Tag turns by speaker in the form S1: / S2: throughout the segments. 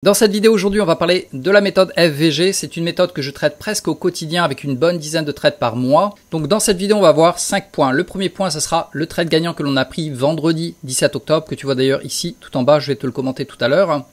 S1: Dans cette vidéo aujourd'hui, on va parler de la méthode FVG. C'est une méthode que je traite presque au quotidien avec une bonne dizaine de trades par mois. Donc dans cette vidéo, on va voir 5 points. Le premier point, ce sera le trade gagnant que l'on a pris vendredi 17 octobre, que tu vois d'ailleurs ici tout en bas, je vais te le commenter tout à l'heure.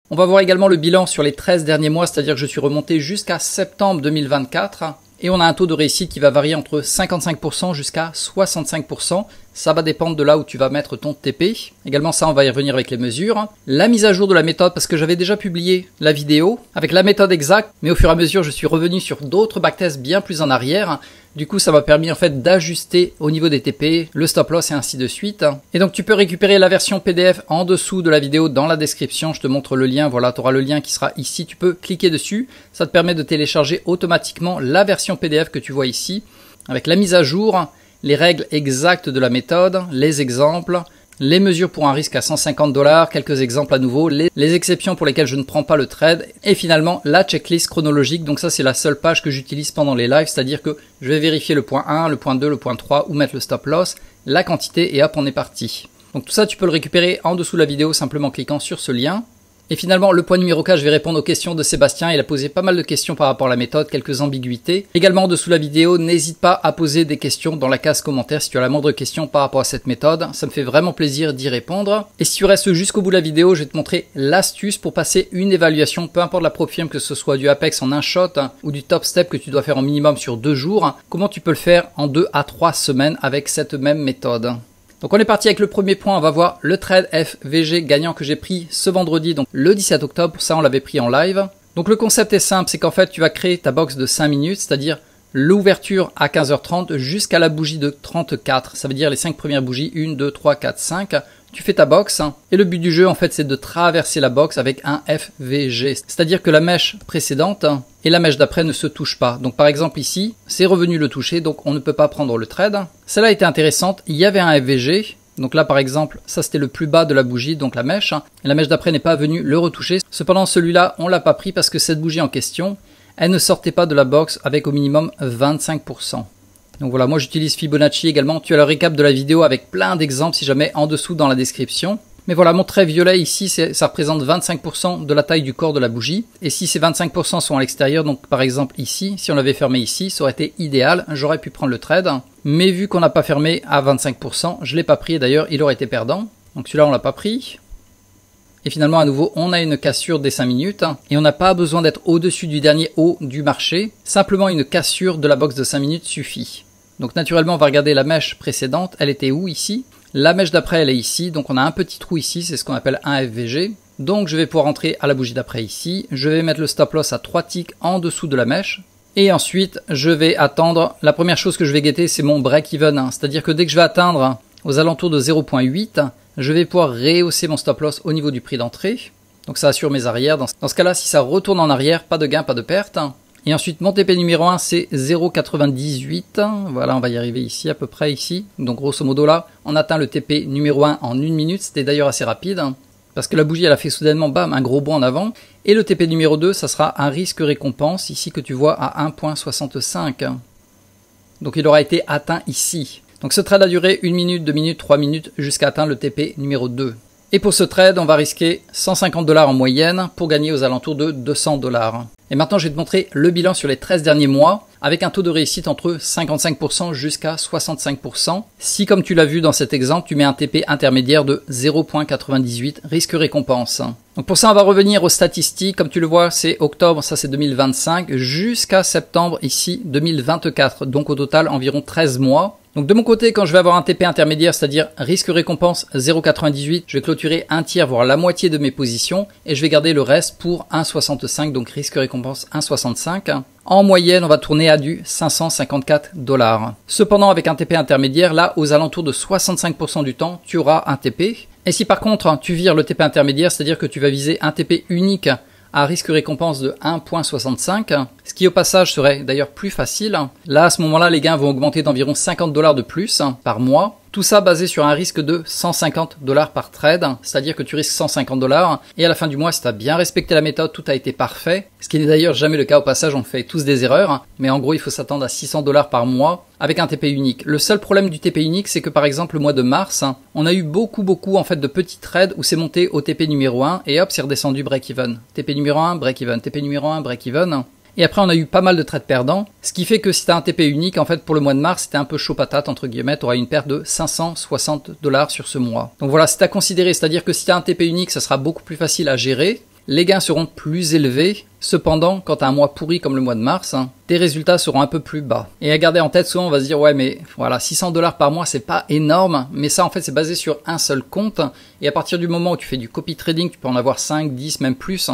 S1: On va voir également le bilan sur les 13 derniers mois, c'est-à-dire que je suis remonté jusqu'à septembre 2024. Et on a un taux de réussite qui va varier entre 55% jusqu'à 65%. Ça va dépendre de là où tu vas mettre ton TP. Également ça, on va y revenir avec les mesures. La mise à jour de la méthode, parce que j'avais déjà publié la vidéo avec la méthode exacte, mais au fur et à mesure, je suis revenu sur d'autres backtests bien plus en arrière. Du coup, ça m'a permis en fait d'ajuster au niveau des TP, le stop loss et ainsi de suite. Et donc, tu peux récupérer la version PDF en dessous de la vidéo dans la description. Je te montre le lien. Voilà, tu auras le lien qui sera ici. Tu peux cliquer dessus. Ça te permet de télécharger automatiquement la version PDF que tu vois ici avec la mise à jour, les règles exactes de la méthode, les exemples, les mesures pour un risque à 150 $, quelques exemples à nouveau, les exceptions pour lesquelles je ne prends pas le trade et finalement la checklist chronologique. Donc ça, c'est la seule page que j'utilise pendant les lives, c'est-à-dire que je vais vérifier le point 1, le point 2, le point 3, où mettre le stop loss, la quantité et hop, on est parti. Donc tout ça, tu peux le récupérer en dessous de la vidéo simplement en cliquant sur ce lien. Et finalement, le point numéro 4, je vais répondre aux questions de Sébastien. Il a posé pas mal de questions par rapport à la méthode, quelques ambiguïtés. Également, en dessous de la vidéo, n'hésite pas à poser des questions dans la case commentaires si tu as la moindre question par rapport à cette méthode. Ça me fait vraiment plaisir d'y répondre. Et si tu restes jusqu'au bout de la vidéo, je vais te montrer l'astuce pour passer une évaluation, peu importe la prop firme, que ce soit du Apex en un shot ou du top step que tu dois faire en minimum sur 2 jours. Comment tu peux le faire en 2 à 3 semaines avec cette même méthode. Donc on est parti avec le premier point, on va voir le trade FVG gagnant que j'ai pris ce vendredi, donc le 17 octobre, pour ça on l'avait pris en live. Donc le concept est simple, c'est qu'en fait tu vas créer ta box de 5 minutes, c'est-à-dire l'ouverture à 15h30 jusqu'à la bougie de 34, ça veut dire les 5 premières bougies, 1, 2, 3, 4, 5. Tu fais ta box et le but du jeu en fait c'est de traverser la box avec un FVG, c'est-à-dire que la mèche précédente et la mèche d'après ne se touchent pas. Donc par exemple ici, c'est revenu le toucher, donc on ne peut pas prendre le trade. Celle-là était intéressante, il y avait un FVG. Donc là par exemple, ça c'était le plus bas de la bougie, donc la mèche. Et la mèche d'après n'est pas venue le retoucher. Cependant celui-là, on l'a pas pris parce que cette bougie en question, elle ne sortait pas de la box avec au minimum 25%. Donc voilà, moi j'utilise Fibonacci également. Tu as le récap de la vidéo avec plein d'exemples si jamais en dessous dans la description. Mais voilà, mon trait violet ici, ça représente 25% de la taille du corps de la bougie. Et si ces 25% sont à l'extérieur, donc par exemple ici, si on l'avait fermé ici, ça aurait été idéal. J'aurais pu prendre le trade. Mais vu qu'on n'a pas fermé à 25%, je ne l'ai pas pris et d'ailleurs il aurait été perdant. Donc celui-là on l'a pas pris. Et finalement à nouveau on a une cassure des 5 minutes et on n'a pas besoin d'être au-dessus du dernier haut du marché. Simplement une cassure de la box de 5 minutes suffit. Donc naturellement on va regarder la mèche précédente, elle était où ici? La mèche d'après elle est ici, donc on a un petit trou ici, c'est ce qu'on appelle un FVG. Donc je vais pouvoir rentrer à la bougie d'après ici, je vais mettre le stop loss à 3 ticks en dessous de la mèche. Et ensuite je vais attendre, la première chose que je vais guetter c'est mon break-even, c'est-à-dire que dès que je vais atteindre aux alentours de 0.8, je vais pouvoir rehausser mon stop loss au niveau du prix d'entrée. Donc ça assure mes arrières, dans ce cas là si ça retourne en arrière, pas de gain, pas de perte. Et ensuite, mon TP numéro 1, c'est 0,98. Voilà, on va y arriver ici, à peu près ici. Donc, grosso modo, là, on atteint le TP numéro 1 en 1 minute. C'était d'ailleurs assez rapide, parce que la bougie, elle a fait soudainement, bam, un gros bond en avant. Et le TP numéro 2, ça sera un risque récompense, ici, que tu vois à 1,65. Donc, il aura été atteint ici. Donc, ce trade a duré 1 minute, 2 minutes, 3 minutes, jusqu'à atteindre le TP numéro 2. Et pour ce trade, on va risquer 150 $ en moyenne pour gagner aux alentours de 200 $. Et maintenant, je vais te montrer le bilan sur les 13 derniers mois avec un taux de réussite entre 55% jusqu'à 65%. Si, comme tu l'as vu dans cet exemple, tu mets un TP intermédiaire de 0,98 risque-récompense. Donc pour ça, on va revenir aux statistiques. Comme tu le vois, c'est octobre, ça c'est 2025, jusqu'à septembre, ici, 2024. Donc au total, environ 13 mois. Donc de mon côté, quand je vais avoir un TP intermédiaire, c'est-à-dire risque-récompense 0,98, je vais clôturer un tiers, voire la moitié de mes positions, et je vais garder le reste pour 1,65, donc risque-récompense 1,65. En moyenne, on va tourner à du 554 $. Cependant, avec un TP intermédiaire, là, aux alentours de 65% du temps, tu auras un TP. Et si par contre, tu vires le TP intermédiaire, c'est-à-dire que tu vas viser un TP unique à risque-récompense de 1,65, ce qui au passage serait d'ailleurs plus facile. Là, à ce moment-là, les gains vont augmenter d'environ 50 $ de plus par mois. Tout ça basé sur un risque de 150 $ par trade, c'est-à-dire que tu risques 150 $ et à la fin du mois, si tu as bien respecté la méthode, tout a été parfait, ce qui n'est d'ailleurs jamais le cas au passage, on fait tous des erreurs, mais en gros, il faut s'attendre à 600 $ par mois avec un TP unique. Le seul problème du TP unique, c'est que par exemple, le mois de mars, on a eu beaucoup en fait de petits trades où c'est monté au TP numéro 1 et hop, c'est redescendu break-even. TP numéro 1, break-even, TP numéro 1, break-even. Et après, on a eu pas mal de trades perdants, ce qui fait que si tu as un TP unique, en fait, pour le mois de mars, c'était un peu chaud patate, entre guillemets, tu auras une perte de 560 $ sur ce mois. Donc voilà, c'est à considérer, c'est-à-dire que si tu as un TP unique, ça sera beaucoup plus facile à gérer, les gains seront plus élevés, cependant, quand tu as un mois pourri comme le mois de mars, tes résultats seront un peu plus bas. Et à garder en tête, souvent on va se dire, ouais mais voilà, 600 $ par mois, c'est pas énorme, mais ça en fait c'est basé sur un seul compte, et à partir du moment où tu fais du copy trading, tu peux en avoir 5, 10, même plus,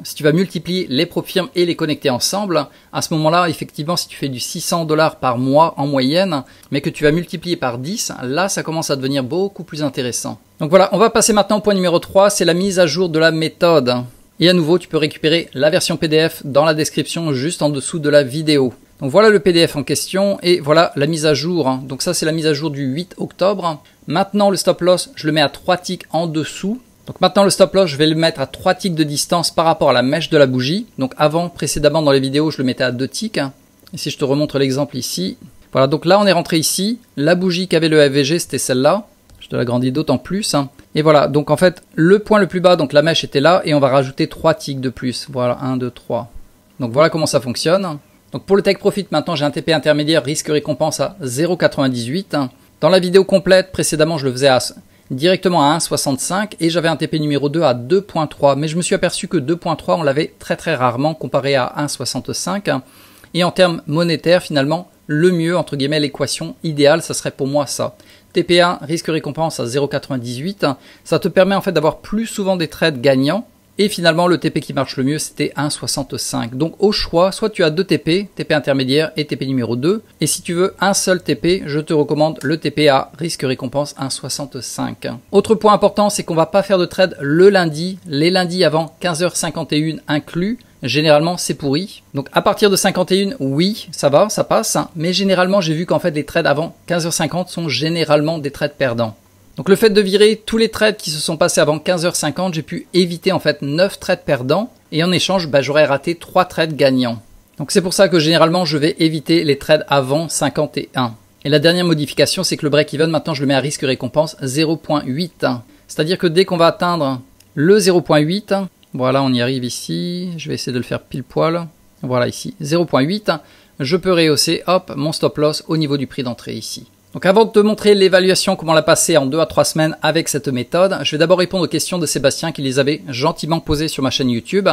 S1: si tu vas multiplier les propres firmes et les connecter ensemble, à ce moment-là, effectivement, si tu fais du 600 $ par mois en moyenne, mais que tu vas multiplier par 10, là ça commence à devenir beaucoup plus intéressant. Donc voilà, on va passer maintenant au point numéro 3, c'est la mise à jour de la méthode. Et à nouveau, tu peux récupérer la version PDF dans la description juste en dessous de la vidéo. Donc voilà le PDF en question et voilà la mise à jour. Donc ça, c'est la mise à jour du 8 octobre. Maintenant, le stop loss, je le mets à 3 ticks en dessous. Donc maintenant, le stop loss, je vais le mettre à 3 ticks de distance par rapport à la mèche de la bougie. Donc précédemment dans les vidéos, je le mettais à 2 ticks. Et si je te remontre l'exemple ici. Voilà, donc là, on est rentré ici. La bougie qu'avait le FVG, c'était celle-là. Je te l'agrandis d'autant plus. Et voilà, donc en fait, le point le plus bas, donc la mèche était là, et on va rajouter 3 ticks de plus. Voilà, 1, 2, 3. Donc voilà comment ça fonctionne. Donc pour le take profit, maintenant j'ai un TP intermédiaire risque-récompense à 0,98. Dans la vidéo complète, précédemment, je le faisais directement à 1,65 et j'avais un TP numéro 2 à 2,3. Mais je me suis aperçu que 2,3, on l'avait très rarement comparé à 1,65. Et en termes monétaires, finalement, le mieux, entre guillemets, l'équation idéale, ça serait pour moi ça. TP1, risque-récompense à 0,98, ça te permet en fait d'avoir plus souvent des trades gagnants. Et finalement, le TP qui marche le mieux, c'était 1,65. Donc au choix, soit tu as 2 TP, TP intermédiaire et TP numéro 2. Et si tu veux un seul TP, je te recommande le TP à risque-récompense 1,65. Autre point important, c'est qu'on va pas faire de trade le lundi, les lundis avant 15h51 inclus. Généralement, c'est pourri. Donc, à partir de 51, oui, ça va, ça passe. Mais généralement, j'ai vu qu'en fait, les trades avant 15h50 sont généralement des trades perdants. Donc, le fait de virer tous les trades qui se sont passés avant 15h50, j'ai pu éviter en fait 9 trades perdants. Et en échange, j'aurais raté 3 trades gagnants. Donc, c'est pour ça que généralement, je vais éviter les trades avant 51. Et la dernière modification, c'est que le break-even, maintenant, je le mets à risque-récompense 0,8. C'est-à-dire que dès qu'on va atteindre le 0,8, voilà, on y arrive ici. Je vais essayer de le faire pile poil. Voilà ici, 0,8. Je peux rehausser, hop, mon stop loss au niveau du prix d'entrée ici. Donc avant de te montrer l'évaluation, comment la passer en 2 à 3 semaines avec cette méthode, je vais d'abord répondre aux questions de Sébastien qui les avait gentiment posées sur ma chaîne YouTube.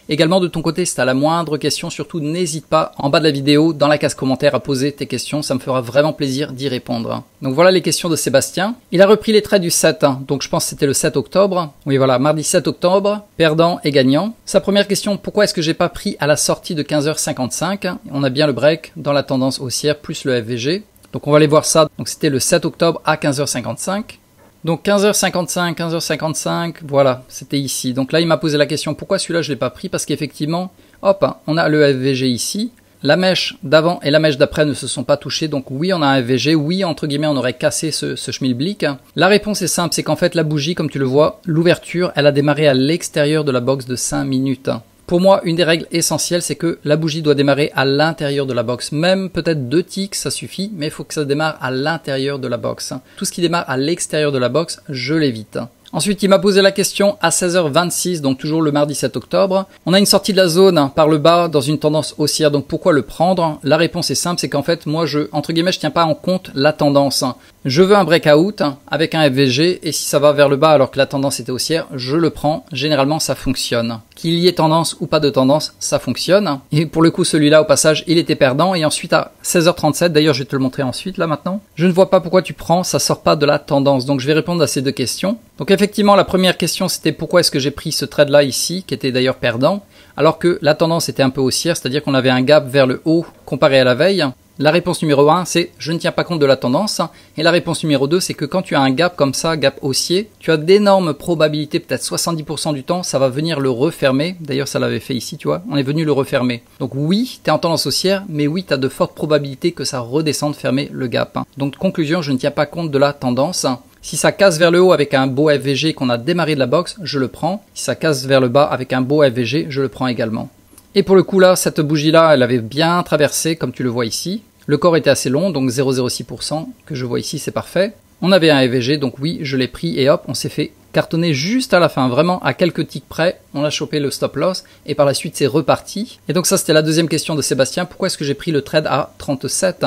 S1: Également de ton côté, si tu as la moindre question, surtout n'hésite pas en bas de la vidéo, dans la case commentaire à poser tes questions, ça me fera vraiment plaisir d'y répondre. Donc voilà les questions de Sébastien. Il a repris les trades du 7, donc je pense que c'était le 7 octobre. Oui voilà, mardi 7 octobre, perdant et gagnant. Sa première question, pourquoi est-ce que j'ai pas pris à la sortie de 15h55 ? On a bien le break dans la tendance haussière plus le FVG. Donc on va aller voir ça. Donc c'était le 7 octobre à 15h55. Donc 15h55, 15h55, voilà, c'était ici. Donc là il m'a posé la question pourquoi celui-là je l'ai pas pris, parce qu'effectivement, hop, on a le FVG ici. La mèche d'avant et la mèche d'après ne se sont pas touchées, donc oui on a un FVG, oui entre guillemets on aurait cassé ce schmilblick. La réponse est simple, c'est qu'en fait la bougie, comme tu le vois, l'ouverture elle a démarré à l'extérieur de la box de 5 minutes. Pour moi, une des règles essentielles, c'est que la bougie doit démarrer à l'intérieur de la box. Même peut-être 2 ticks, ça suffit, mais il faut que ça démarre à l'intérieur de la box. Tout ce qui démarre à l'extérieur de la box, je l'évite. Ensuite, il m'a posé la question à 16h26, donc toujours le mardi 7 octobre. On a une sortie de la zone par le bas dans une tendance haussière, donc pourquoi le prendre? La réponse est simple, c'est qu'en fait, moi, entre guillemets, je tiens pas en compte la tendance. Je veux un breakout avec un FVG, et si ça va vers le bas alors que la tendance était haussière, je le prends. Généralement, ça fonctionne. Qu'il y ait tendance ou pas de tendance, ça fonctionne. Et pour le coup, celui-là, au passage, il était perdant. Et ensuite, à 16h37, d'ailleurs, je vais te le montrer ensuite, là, maintenant. Je ne vois pas pourquoi tu prends, ça sort pas de la tendance. Donc, je vais répondre à ces deux questions. Donc, effectivement, la première question, c'était pourquoi est-ce que j'ai pris ce trade-là ici, qui était d'ailleurs perdant, alors que la tendance était un peu haussière, c'est-à-dire qu'on avait un gap vers le haut comparé à la veille. La réponse numéro 1, c'est je ne tiens pas compte de la tendance. Et la réponse numéro 2, c'est que quand tu as un gap comme ça, gap haussier, tu as d'énormes probabilités, peut-être 70% du temps, ça va venir le refermer. D'ailleurs, ça l'avait fait ici, tu vois, on est venu le refermer. Donc oui, tu es en tendance haussière, mais oui, tu as de fortes probabilités que ça redescende fermer le gap. Donc conclusion, je ne tiens pas compte de la tendance. Si ça casse vers le haut avec un beau FVG qu'on a démarré de la box, je le prends. Si ça casse vers le bas avec un beau FVG, je le prends également. Et pour le coup là, cette bougie-là, elle avait bien traversé, comme tu le vois ici. Le corps était assez long, donc 0,06% que je vois ici, c'est parfait. On avait un FVG, donc oui, je l'ai pris et hop, on s'est fait cartonner juste à la fin, vraiment à quelques ticks près. On a chopé le stop loss et par la suite c'est reparti. Et donc ça c'était la deuxième question de Sébastien. Pourquoi est-ce que j'ai pris le trade à 37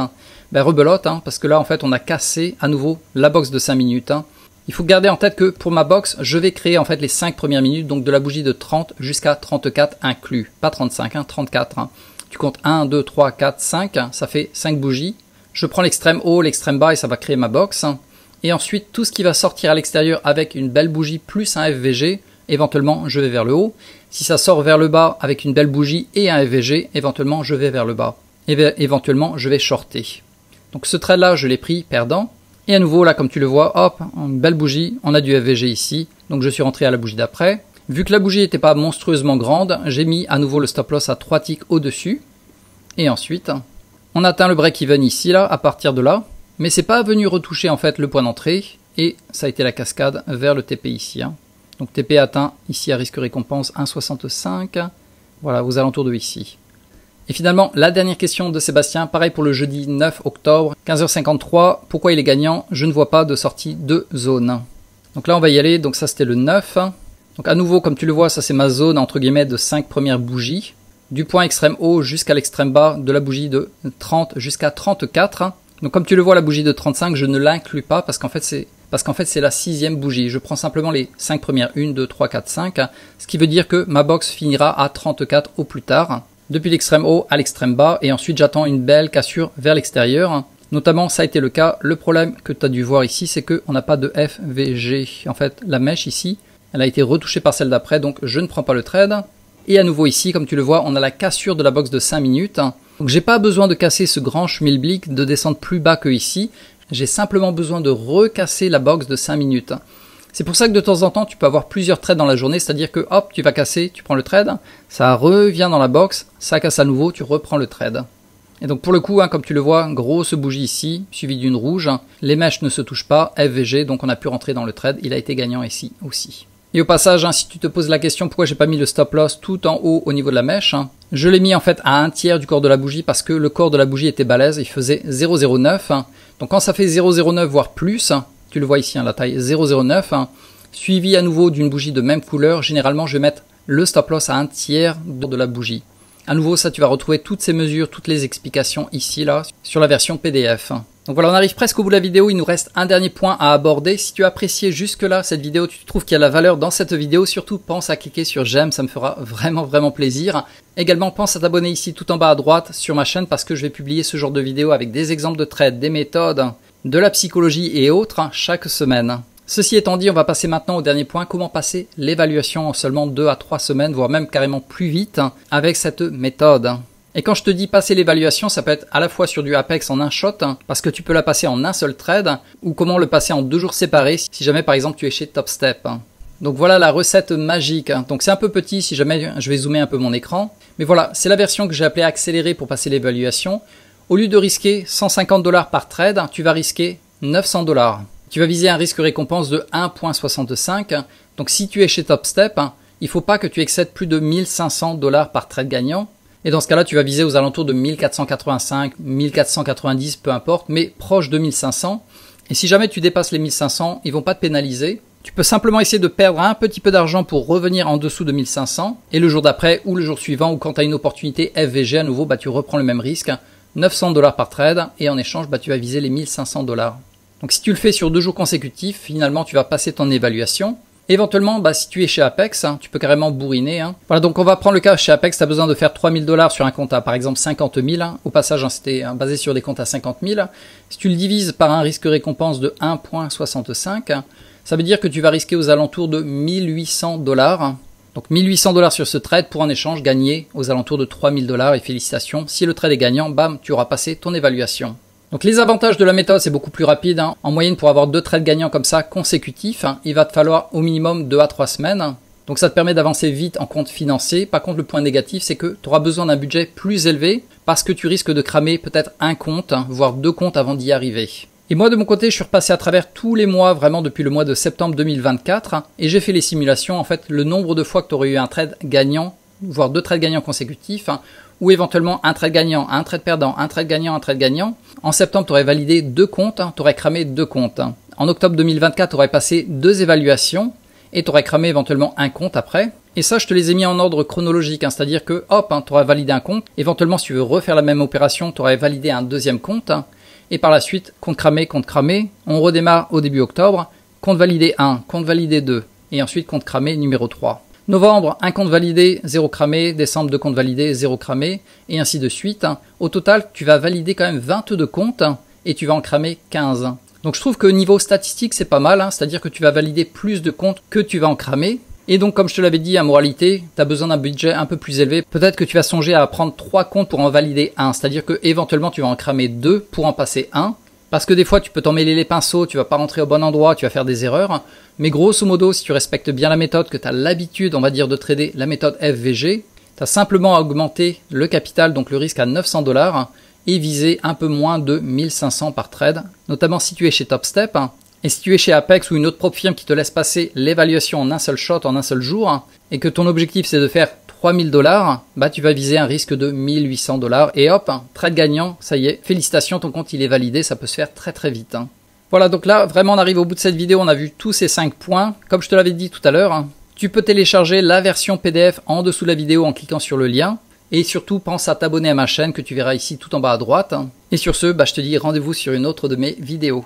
S1: Ben rebelote, parce que là en fait on a cassé à nouveau la box de 5 minutes. Il faut garder en tête que pour ma box, je vais créer en fait les 5 premières minutes, donc de la bougie de 30 jusqu'à 34 inclus. Pas 35, 34. Tu comptes 1, 2, 3, 4, 5, ça fait 5 bougies. Je prends l'extrême haut, l'extrême bas et ça va créer ma box. Et ensuite, tout ce qui va sortir à l'extérieur avec une belle bougie plus un FVG, éventuellement je vais vers le haut. Si ça sort vers le bas avec une belle bougie et un FVG, éventuellement je vais vers le bas. Et éventuellement je vais shorter. Donc ce trade là, je l'ai pris perdant. Et à nouveau là, comme tu le vois, hop, une belle bougie, on a du FVG ici. Donc je suis rentré à la bougie d'après. Vu que la bougie n'était pas monstrueusement grande, j'ai mis à nouveau le stop loss à 3 ticks au-dessus. Et ensuite, on atteint le break-even ici, là, à partir de là. Mais c'est pas venu retoucher en fait le point d'entrée. Et ça a été la cascade vers le TP ici. Donc TP atteint ici à risque récompense 1,65. Voilà, aux alentours de ici. Et finalement, la dernière question de Sébastien, pareil pour le jeudi 9 octobre, 15h53. Pourquoi il est gagnant? Je ne vois pas de sortie de zone. Donc là, on va y aller. Donc ça, c'était le 9. Donc à nouveau, comme tu le vois, ça c'est ma zone entre guillemets de 5 premières bougies. Du point extrême haut jusqu'à l'extrême bas de la bougie de 30 jusqu'à 34. Donc comme tu le vois, la bougie de 35, je ne l'inclus pas parce qu'en fait c'est la 6e bougie. Je prends simplement les 5 premières, 1, 2, 3, 4, 5. Ce qui veut dire que ma box finira à 34 au plus tard. Depuis l'extrême haut à l'extrême bas. Et ensuite j'attends une belle cassure vers l'extérieur. Notamment, ça a été le cas. Le problème que tu as dû voir ici, c'est qu'on n'a pas de FVG. En fait, la mèche ici, elle a été retouchée par celle d'après, donc je ne prends pas le trade. Et à nouveau ici, comme tu le vois, on a la cassure de la box de 5 minutes. Donc j'ai pas besoin de casser ce grand schmilblick, de descendre plus bas que ici. J'ai simplement besoin de recasser la box de 5 minutes. C'est pour ça que de temps en temps, tu peux avoir plusieurs trades dans la journée, c'est-à-dire que hop, tu vas casser, tu prends le trade, ça revient dans la box, ça casse à nouveau, tu reprends le trade. Et donc pour le coup, comme tu le vois, grosse bougie ici, suivie d'une rouge. Les mèches ne se touchent pas, FVG, donc on a pu rentrer dans le trade. Il a été gagnant ici aussi. Et au passage, si tu te poses la question pourquoi j'ai pas mis le stop loss tout en haut au niveau de la mèche, je l'ai mis en fait à 1/3 du corps de la bougie parce que le corps de la bougie était balèze, il faisait 0,09. Donc quand ça fait 0,09 voire plus, tu le vois ici, la taille 0,09, suivi à nouveau d'une bougie de même couleur, généralement je vais mettre le stop loss à 1/3 de la bougie. À nouveau, ça, tu vas retrouver toutes ces mesures, toutes les explications ici, là, sur la version PDF. Donc voilà, on arrive presque au bout de la vidéo. Il nous reste un dernier point à aborder. Si tu as apprécié jusque-là cette vidéo, tu trouves qu'il y a la valeur dans cette vidéo, surtout pense à cliquer sur j'aime, ça me fera vraiment plaisir. Également, pense à t'abonner ici tout en bas à droite sur ma chaîne parce que je vais publier ce genre de vidéos avec des exemples de trades, des méthodes, de la psychologie et autres chaque semaine. Ceci étant dit, on va passer maintenant au dernier point, comment passer l'évaluation en seulement 2 à 3 semaines, voire même carrément plus vite avec cette méthode. Et quand je te dis passer l'évaluation, ça peut être à la fois sur du Apex en un shot, parce que tu peux la passer en un seul trade, ou comment le passer en 2 jours séparés, si jamais par exemple tu es chez Topstep. Donc voilà la recette magique. Donc c'est un peu petit, si jamais je vais zoomer un peu mon écran. Mais voilà, c'est la version que j'ai appelée accélérée pour passer l'évaluation. Au lieu de risquer 150 $ par trade, tu vas risquer 900 $. Tu vas viser un risque récompense de 1,65. Donc si tu es chez Topstep, il ne faut pas que tu excèdes plus de 1500 $ par trade gagnant. Et dans ce cas-là, tu vas viser aux alentours de 1485, 1490, peu importe, mais proche de 1500. Et si jamais tu dépasses les 1500, ils vont pas te pénaliser. Tu peux simplement essayer de perdre un petit peu d'argent pour revenir en dessous de 1500. Et le jour d'après ou le jour suivant, ou quand tu as une opportunité FVG à nouveau, tu reprends le même risque. 900 $ par trade. Et en échange, tu vas viser les 1500 $. Donc si tu le fais sur 2 jours consécutifs, finalement tu vas passer ton évaluation. Éventuellement, si tu es chez Apex, tu peux carrément bourriner. Voilà, donc on va prendre le cas chez Apex, tu as besoin de faire 3000 $ sur un compte à par exemple 50 000. Au passage, c'était basé sur des comptes à 50 000. Si tu le divises par un risque récompense de 1,65, ça veut dire que tu vas risquer aux alentours de 1800 $. Donc 1800 $ sur ce trade pour en échange gagner aux alentours de 3000 $ et félicitations. Si le trade est gagnant, bam, tu auras passé ton évaluation. Donc les avantages de la méthode, c'est beaucoup plus rapide. Hein. En moyenne, pour avoir 2 trades gagnants comme ça consécutifs, hein, il va te falloir au minimum 2 à 3 semaines. Donc ça te permet d'avancer vite en compte financier. Par contre, le point négatif, c'est que tu auras besoin d'un budget plus élevé parce que tu risques de cramer peut-être un compte, hein, voire 2 comptes avant d'y arriver. Et moi de mon côté, je suis repassé à travers tous les mois, vraiment depuis le mois de septembre 2024, hein, et j'ai fait les simulations. En fait, le nombre de fois que tu aurais eu un trade gagnant, voire 2 trades gagnants consécutifs, hein, ou éventuellement un trade gagnant, un trade perdant, un trade gagnant, un trade gagnant. En septembre, tu aurais validé 2 comptes, hein, tu aurais cramé 2 comptes. Hein. En octobre 2024, tu aurais passé 2 évaluations et tu aurais cramé éventuellement un compte après. Et ça, je te les ai mis en ordre chronologique, hein, c'est-à-dire que hop, hein, tu aurais validé un compte. Éventuellement, si tu veux refaire la même opération, tu aurais validé un deuxième compte. Hein. Et par la suite, compte cramé, on redémarre au début octobre, compte validé 1, compte validé 2, et ensuite compte cramé numéro 3. Novembre, un compte validé, 0 cramé, décembre, 2 comptes validés, 0 cramé, et ainsi de suite. Au total, tu vas valider quand même 22 comptes, et tu vas en cramer 15. Donc je trouve que niveau statistique, c'est pas mal, hein, c'est-à-dire que tu vas valider plus de comptes que tu vas en cramer. Et donc, comme je te l'avais dit, à moralité, tu as besoin d'un budget un peu plus élevé. Peut-être que tu vas songer à prendre 3 comptes pour en valider un. C'est-à-dire que éventuellement tu vas en cramer 2 pour en passer un. Parce que des fois, tu peux t'en mêler les pinceaux, tu vas pas rentrer au bon endroit, tu vas faire des erreurs. Mais grosso modo, si tu respectes bien la méthode, que tu as l'habitude, on va dire, de trader la méthode FVG, tu as simplement à augmenter le capital, donc le risque à 900 $, et viser un peu moins de 1500 par trade. Notamment si tu es chez Topstep. Et si tu es chez Apex ou une autre propre firme qui te laisse passer l'évaluation en un seul shot, en un seul jour, et que ton objectif c'est de faire 3000 $, bah tu vas viser un risque de 1800 $. Et hop, trade gagnant, ça y est, félicitations, ton compte il est validé, ça peut se faire très très vite. Voilà, donc là, vraiment on arrive au bout de cette vidéo, on a vu tous ces 5 points. Comme je te l'avais dit tout à l'heure, tu peux télécharger la version PDF en dessous de la vidéo en cliquant sur le lien. Et surtout, pense à t'abonner à ma chaîne que tu verras ici tout en bas à droite. Et sur ce, bah, je te dis rendez-vous sur une autre de mes vidéos.